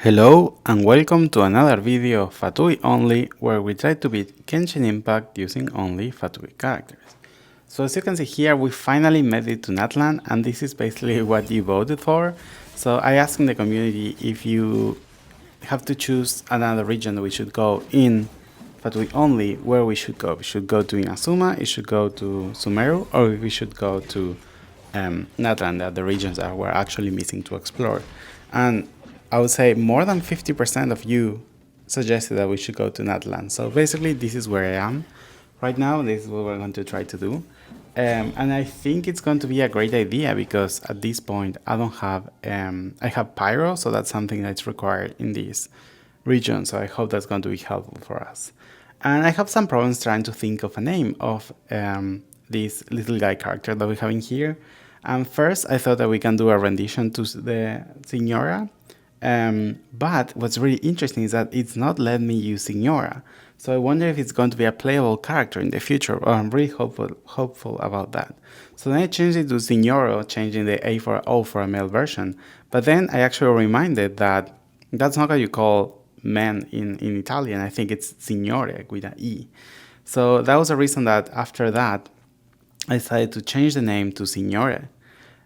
Hello and welcome to another video of Fatui Only, where we try to beat Genshin Impact using only Fatui characters. So as you can see here, we finally made it to Natlan, and this is basically what you voted for. So I asked in the community if you have to choose another region that we should go in Fatui Only, where we should go. We should go to Inazuma, it should go to Sumeru, or we should go to Natlan, the regions that we're actually missing to explore. And I would say more than 50% of you suggested that we should go to Natlan. So basically, this is where I am right now. This is what we're going to try to do. And I think it's going to be a great idea because at this point, I don't have, I have Pyro, so that's something that's required in this region. So I hope that's going to be helpful for us. And I have some problems trying to think of a name of this little guy character that we have in here. First, I thought that we can do a rendition to the Signora. But what's really interesting is that it's not letting me use Signora. So I wonder if it's going to be a playable character in the future. I'm really hopeful about that. So then I changed it to Signoro, changing the A for O for a male version. But then I actually reminded that that's not how you call men in Italian. I think it's Signore with an E. So that was the reason that after that, I decided to change the name to Signore.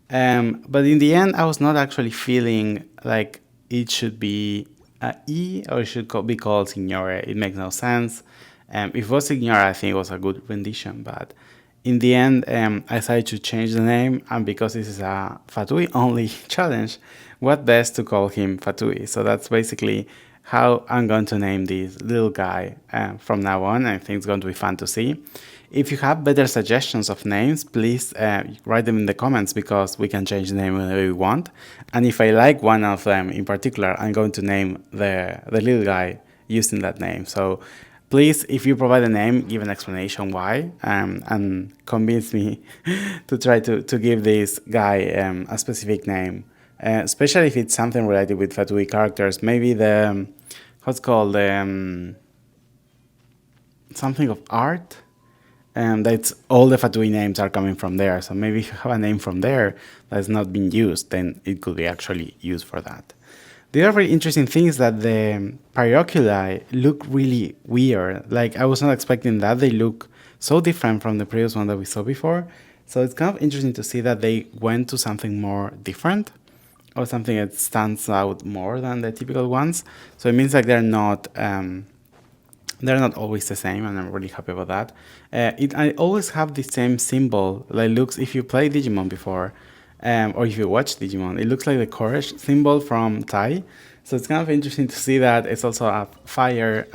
But in the end, I was not actually feeling like it should be a E or it should be called Signore. It makes no sense. If it was Signore, I think it was a good rendition. But in the end, I decided to change the name. And because this is a Fatui Only challenge, what best to call him Fatui? So that's basically how I'm going to name this little guy from now on. I think it's going to be fun to see. If you have better suggestions of names, please write them in the comments because we can change the name whenever we want. And if I like one of them in particular, I'm going to name the little guy using that name. So please, if you provide a name, give an explanation why and convince me to try to give this guy a specific name. Especially if it's something related with Fatui characters. Maybe the, what's called, something of art. That's all the Fatui names are coming from there. So maybe if you have a name from there that's not been used, then it could be actually used for that. The other very interesting thing is that the Pyroculai look really weird. Like I was not expecting that. They look so different from the previous one that we saw before. So it's kind of interesting to see that they went to something more different or something that stands out more than the typical ones. So it means like they're not always the same, and I'm really happy about that. I always have the same symbol that looks, if you play Digimon before, or if you watch Digimon, it looks like the courage symbol from Tai. So it's kind of interesting to see that it's also a fire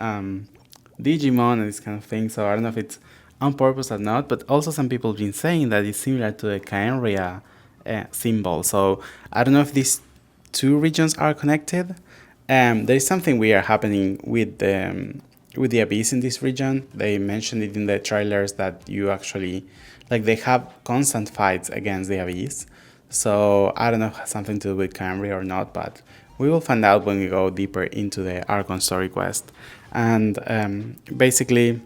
Digimon and this kind of thing. So I don't know if it's on purpose or not, but also some people have been saying that it's similar to the Kaenria symbol. So I don't know if these two regions are connected. There is something weird happening with the Abyss in this region. They mentioned it in the trailers that you actually, like they have constant fights against the Abyss. So I don't know if it has something to do with Camry or not, but we will find out when we go deeper into the Archon story quest. And basically,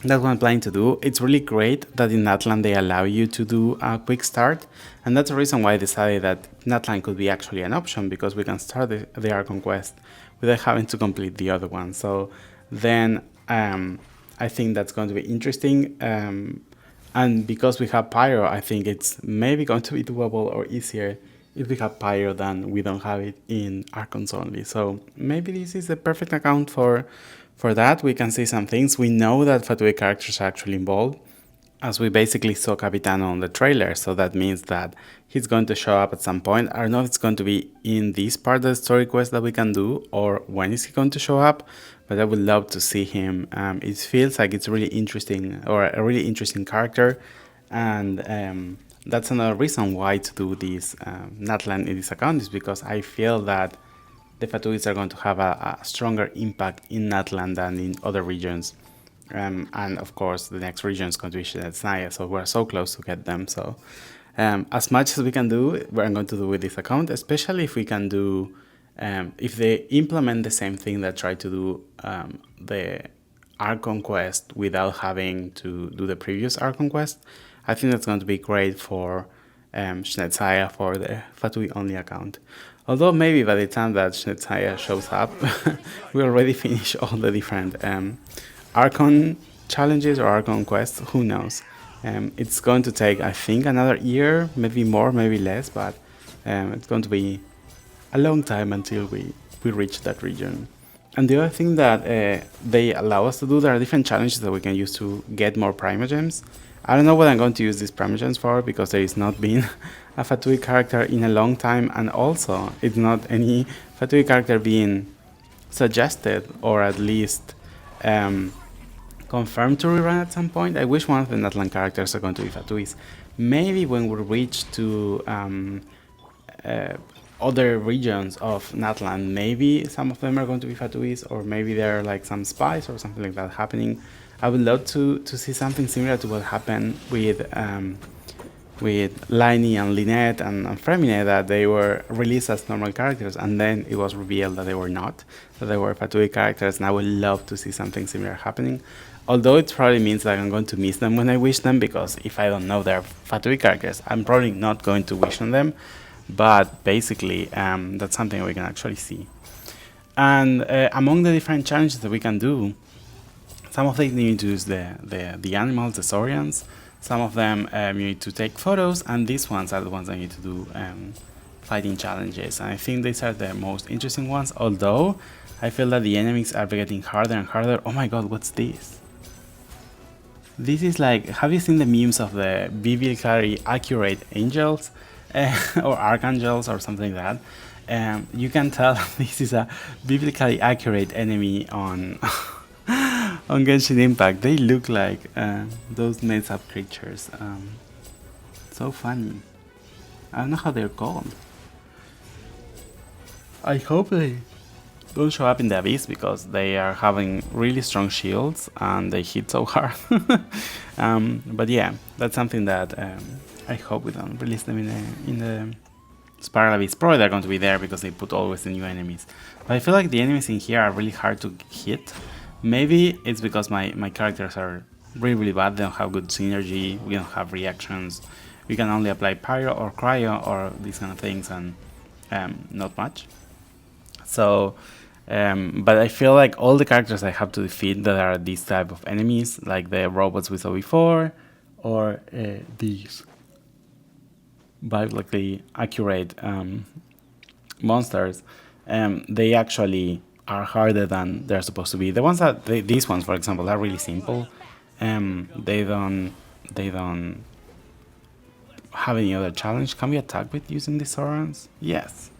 that's what I'm planning to do. It's really great that in Natlan they allow you to do a quick start, and that's the reason why I decided that Natlan could be actually an option, because we can start the Archon quest without having to complete the other one. So then I think that's going to be interesting, and because we have Pyro, I think it's maybe going to be doable or easier if we have Pyro than we don't have it in Archons only. So maybe this is the perfect account for that. We can see some things. We know that Fatui characters are actually involved, as we basically saw Capitano on the trailer, so that means that he's going to show up at some point. I don't know if it's going to be in this part of the story quest that we can do, or when is he going to show up, but I would love to see him. It feels like it's really interesting, or a really interesting character, and that's another reason why to do this Natlan in this account, is because I feel that the Fatuis are going to have a stronger impact in Natlan than in other regions. And of course, the next region is going to be Shinetsnaya, so we're so close to get them. So as much as we can do, we're going to do with this account, especially if we can do, if they implement the same thing that tried to do the Archon quest without having to do the previous Archon quest. I think that's going to be great for Shinetsaya, for the Fatui Only account. Although maybe by the time that Shetaya shows up, we already finished all the different Archon challenges or Archon quests, who knows. It's going to take, I think, another year, maybe more, maybe less, but it's going to be a long time until we reach that region. And the other thing that they allow us to do, there are different challenges that we can use to get more primogems. I don't know what I'm going to use these primogems for, because there is not been a Fatui character in a long time, and also it's not any Fatui character being suggested or at least confirmed to rerun at some point. I wish one of the Natlan characters are going to be Fatuis. Maybe when we reach to other regions of Natlan, maybe some of them are going to be Fatuis, or maybe there are like some spies or something like that happening. I would love to see something similar to what happened with lyney and Lynette and Fremine, that they were released as normal characters and then it was revealed that they were not, that they were Fatui characters, and I would love to see something similar happening. Although it probably means that I'm going to miss them when I wish them, because if I don't know they're Fatui characters, I'm probably not going to wish on them. But basically, that's something we can actually see. And among the different challenges that we can do, some of them you need to use the animals, the saurians. Some of them you need to take photos, and these ones are the ones I need to do fighting challenges. And I think these are the most interesting ones, although I feel that the enemies are getting harder and harder. Oh my god, what's this? This is like, have you seen the memes of the biblically accurate angels or archangels or something like that? You can tell this is a biblically accurate enemy on on Genshin Impact. They look like those made up creatures. So funny. I don't know how they're called. I hope they don't show up in the Abyss, because they are having really strong shields and they hit so hard. But yeah, that's something that I hope we don't release them in the Spiral Abyss. Probably they're going to be there because they put always the new enemies. But I feel like the enemies in here are really hard to hit. Maybe it's because my characters are really bad. They don't have good synergy. We don't have reactions. We can only apply pyro or cryo or these kind of things, and not much. So, but I feel like all the characters I have to defeat that are these type of enemies, like the robots we saw before, or these biblically accurate monsters, they actually are harder than they're supposed to be. The ones that these ones, for example, are really simple. They don't have any other challenge. Can we attack with using the Saurons? Yes.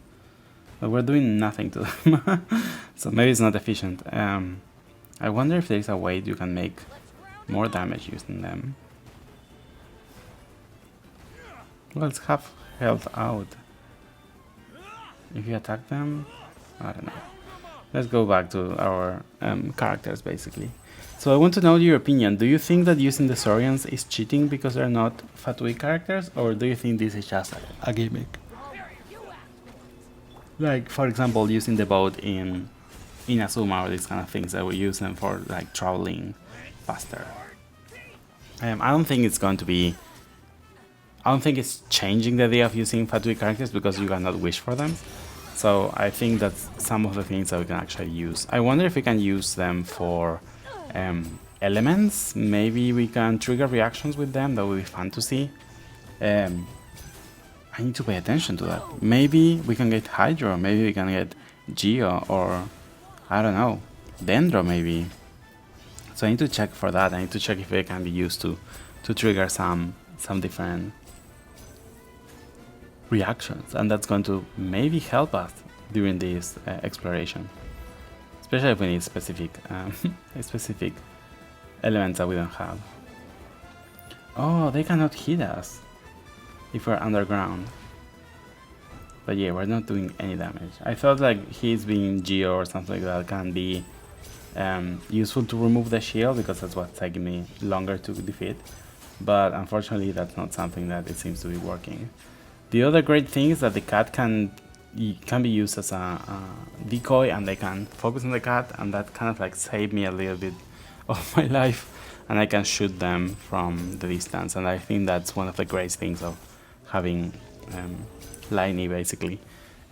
But we're doing nothing to them. So maybe it's not efficient. I wonder if there's a way you can make more damage using them. Well, it's half health out. If you attack them, I don't know. Let's go back to our characters, basically. So I want to know your opinion. Do you think that using the Saurians is cheating because they're not Fatui characters, or do you think this is just a gimmick? Like, for example, using the boat in Azuma, or these kind of things that we use them for, like, traveling faster. I don't think it's going to be... I don't think it's changing the idea of using Fatui characters, because you cannot wish for them. So I think that's some of the things that we can actually use. I wonder if we can use them for elements. Maybe we can trigger reactions with them. That would be fun to see. I need to pay attention to that. Maybe we can get Hydro. Maybe we can get Geo, or I don't know, Dendro maybe. So I need to check for that. I need to check if they can be used to trigger some different reactions, and that's going to maybe help us during this exploration, especially if we need specific specific elements that we don't have. Oh, they cannot hit us if we're underground. But yeah, we're not doing any damage. I thought like he's being Geo or something like that can be useful to remove the shield, because that's what's taking me longer to defeat. But unfortunately, that's not something that it seems to be working. The other great thing is that the cat can be used as a decoy, and they can focus on the cat, and that kind of like saved me a little bit of my life, and I can shoot them from the distance. And I think that's one of the great things of having lyney, basically.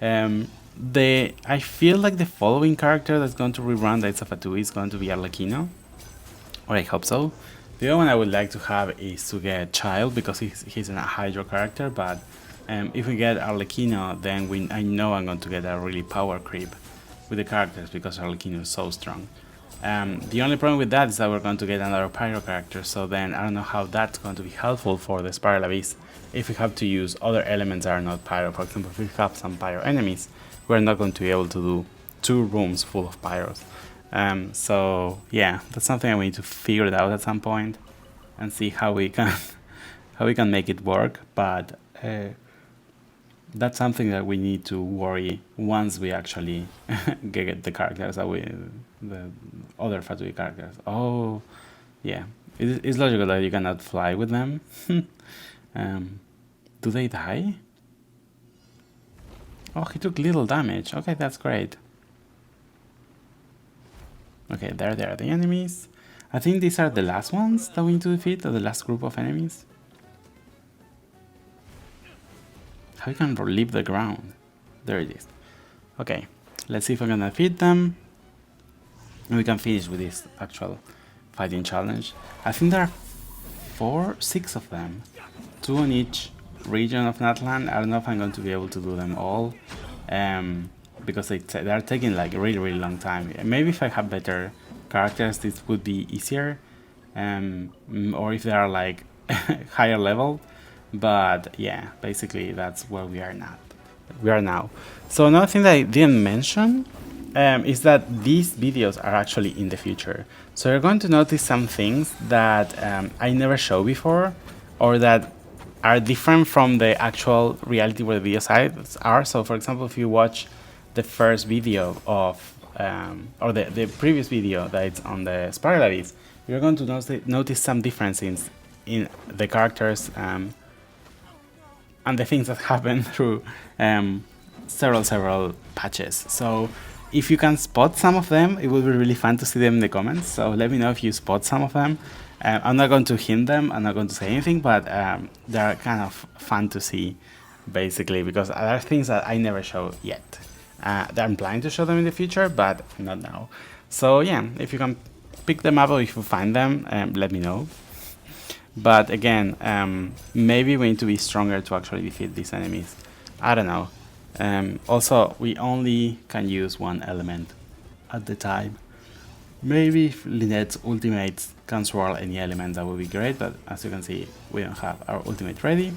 I feel like the following character that's going to rerun that's a Fatui is going to be Arlecchino, or I hope so. The other one I would like to have is to get Child because he's a Hydro character, but if we get Arlecchino, then I know I'm going to get a really power creep with the characters because Arlecchino is so strong. The only problem with that is that we're going to get another Pyro character, so then I don't know how that's going to be helpful for the Spiral Abyss if we have to use other elements that are not Pyro. For example, if we have some Pyro enemies, we're not going to be able to do 2 rooms full of Pyros. So yeah, that's something I need to figure it out at some point and see how we can make it work, but that's something that we need to worry once we actually get the characters that the other Fatui characters. Oh, yeah, it's logical that you cannot fly with them. Do they die? Oh, he took little damage. Okay, that's great. Okay, there they are, the enemies. I think these are the last ones that we need to defeat, or the last group of enemies. How you can leave the ground? There it is. Okay, let's see if I can defeat them. And we can finish with this actual fighting challenge. I think there are 6 of them. 2 on each region of Natlan. I don't know if I'm going to be able to do them all. Because they are taking like a really long time. Maybe if I have better characters this would be easier, or if they are like higher level, but yeah, basically that's where we are now. So another thing that I didn't mention is that these videos are actually in the future, so you're going to notice some things that I never showed before, or that are different from the actual reality where the videos are. So for example, if you watch the first video of or the previous video that it's on the Spiral Abyss, you're going to notice some differences in the characters and the things that happen through several patches. So if you can spot some of them, it would be really fun to see them in the comments. So let me know if you spot some of them. I'm not going to hint them, I'm not going to say anything, but they're kind of fun to see, basically, because there are things that I never show yet. I'm planning to show them in the future, but not now. So yeah, if you can pick them up or if you find them, let me know. But again, maybe we need to be stronger to actually defeat these enemies. I don't know. Also, we only can use 1 element at the time. Maybe if Lynette's ultimates can swirl any element, that would be great, but as you can see, we don't have our ultimate ready.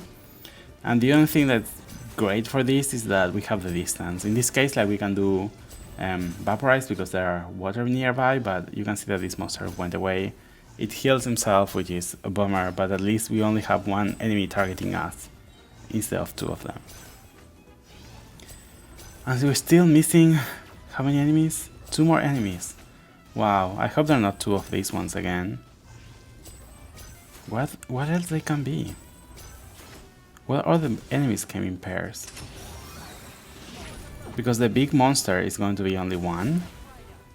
And the only thing that's great for this is that we have the distance. In this case, like, we can do Vaporize because there are water nearby, but you can see that this monster went away. It heals himself, which is a bummer, but at least we only have 1 enemy targeting us instead of 2 of them. And we're still missing how many enemies? 2 more enemies. Wow, I hope they're not 2 of these ones again. What else they can be? What other enemies came in pairs? Because the big monster is going to be only 1.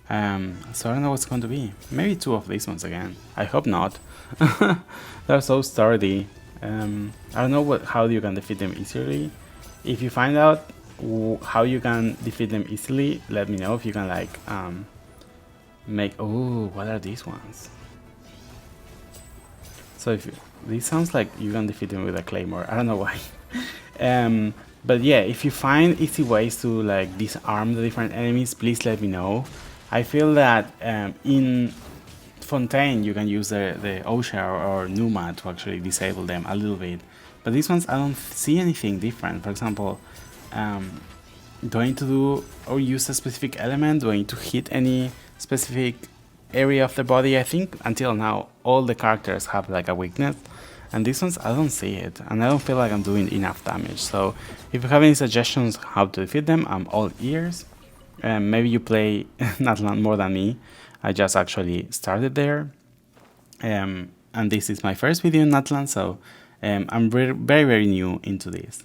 So I don't know what's going to be. Maybe 2 of these ones again. I hope not. They're so sturdy. I don't know how you can defeat them easily. If you find out how you can defeat them easily, let me know. If you can like make... Oh, what are these ones? So if this sounds like you can defeat them with a claymore. I don't know why. But yeah, if you find easy ways to like disarm the different enemies, please let me know. I feel that in Fontaine you can use the Osha or Numa to actually disable them a little bit. But these ones, I don't see anything different. For example, do I need to do or use a specific element? Do I need to hit any specific area of the body? I think until now all the characters have like a weakness, and these ones I don't see it, and I don't feel like I'm doing enough damage. So if you have any suggestions how to defeat them, I'm all ears. Maybe you play Natlan more than me. I just actually started there, and this is my first video in Natlan, so I'm very new into this.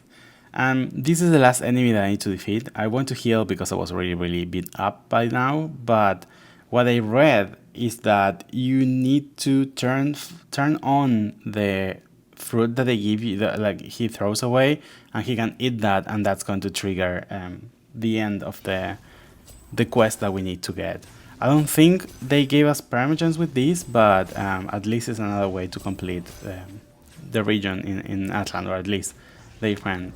This is the last enemy that I need to defeat. I want to heal because I was really beat up by now, but what I read is that you need to turn on the fruit that they give you, like he throws away, and he can eat that, and that's going to trigger the end of the quest that we need to get. I don't think they gave us permagens with this, but at least it's another way to complete the region in Natlan, or at least the different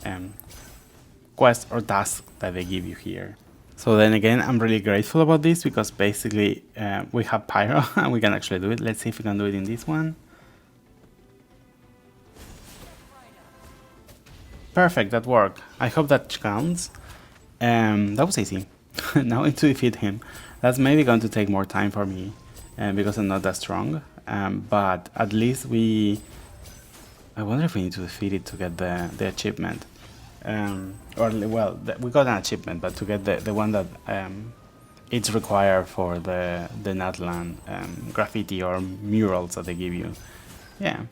quests or tasks that they give you here. So then again, I'm really grateful about this because basically we have Pyro and we can actually do it. Let's see if we can do it in this one. Perfect, that worked. I hope that counts. That was easy. Now I need to defeat him. That's maybe going to take more time for me because I'm not that strong. But at least I wonder if we need to defeat it to get the achievement. We got an achievement, but to get the one that it's required for the Natlan graffiti or murals that they give you. Yeah.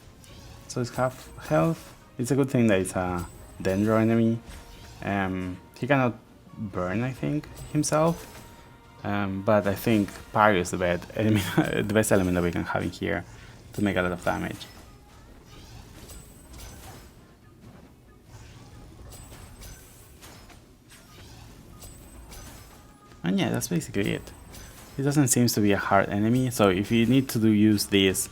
So it's half health. It's a good thing that it's a Dendro enemy. He cannot burn, I think, himself. But I think Pyro is the best element that we can have in here to make a lot of damage. And yeah, that's basically it. It doesn't seem to be a hard enemy, so if you need to use this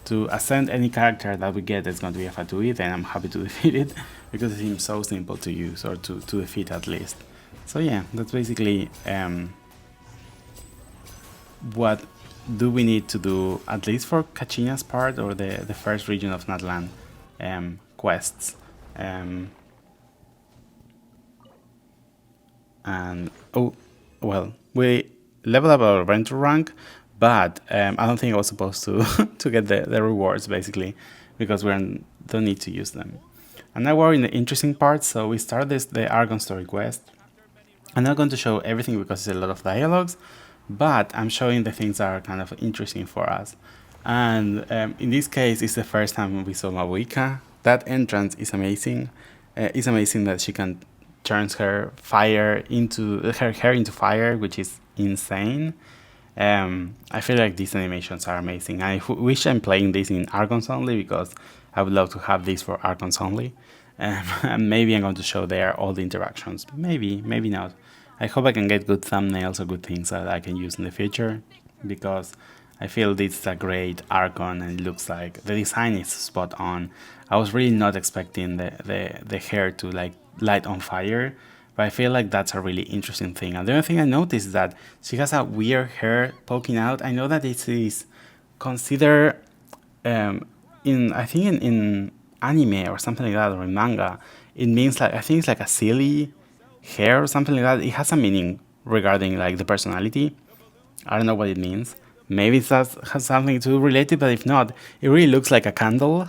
to ascend any character that we get that's going to be a Fatui, then I'm happy to defeat it, because it seems so simple to use, or to defeat at least. So yeah, that's basically what do we need to do, at least for Kachina's part, or the first region of Natlan quests. And oh, well, we leveled up our adventure rank, but I don't think I was supposed to to get the rewards, basically, because we don't need to use them. And now we're in the interesting part. So we start the Archon story quest. I'm not going to show everything because it's a lot of dialogues, but I'm showing the things that are kind of interesting for us. And in this case, it's the first time we saw Mabuika. That entrance is amazing. It's amazing that she can turns her hair into fire, which is insane. I feel like these animations are amazing. I wish I'm playing this in Archons only, because I would love to have this for Archons only. And maybe I'm going to show there all the interactions. Maybe not. I hope I can get good thumbnails or good things that I can use in the future, because I feel this is a great Archon and it looks like the design is spot on. I was really not expecting the hair to like light on fire, but I feel like that's a really interesting thing. And the other thing I noticed is that she has a weird hair poking out. I know that it is considered in anime or something like that, or in manga, it means like, I think it's like a silly hair or something like that. It has a meaning regarding like the personality. I don't know what it means. Maybe it has something to relate to, but if not, it really looks like a candle,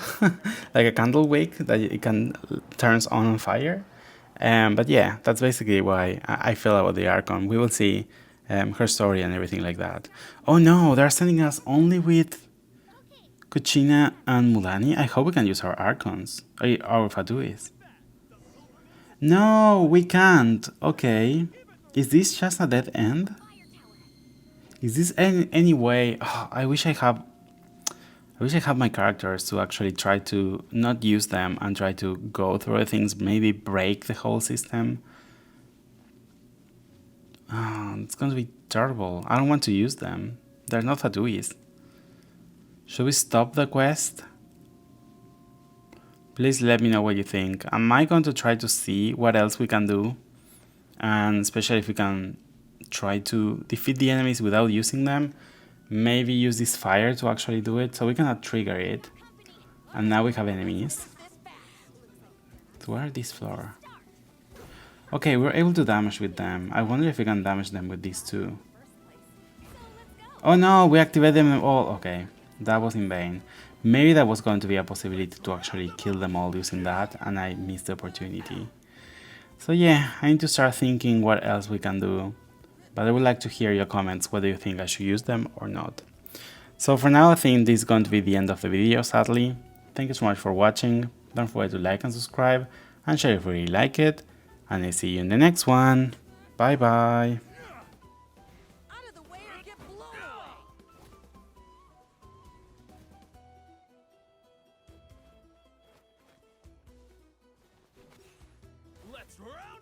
like a candle wick that it can turns on fire. But yeah, that's basically why I feel about the Archon. We will see her story and everything like that. Oh no, they're sending us only with Kuchina and Mulani. I hope we can use our Archons, our Fatuis. No, we can't. Okay. Is this just a dead end? Is this any way? Oh, I wish I have my characters to actually try to not use them and try to go through the things, maybe break the whole system. Oh, it's going to be terrible. I don't want to use them. They're not Fatuis. Should we stop the quest? Please let me know what you think. Am I going to try to see what else we can do? And especially if we can try to defeat the enemies without using them. Maybe use this fire to actually do it, so we cannot trigger it. And now we have enemies. So where are this floor? Okay, we're able to damage with them. I wonder if we can damage them with these two. Oh no, we activated them all. Okay, that was in vain. Maybe that was going to be a possibility to actually kill them all using that, and I missed the opportunity. So yeah, I need to start thinking what else we can do. But I would like to hear your comments, whether you think I should use them or not. So for now, I think this is going to be the end of the video, sadly. Thank you so much for watching. Don't forget to like and subscribe, and share if you really like it. And I'll see you in the next one. Bye bye. Travel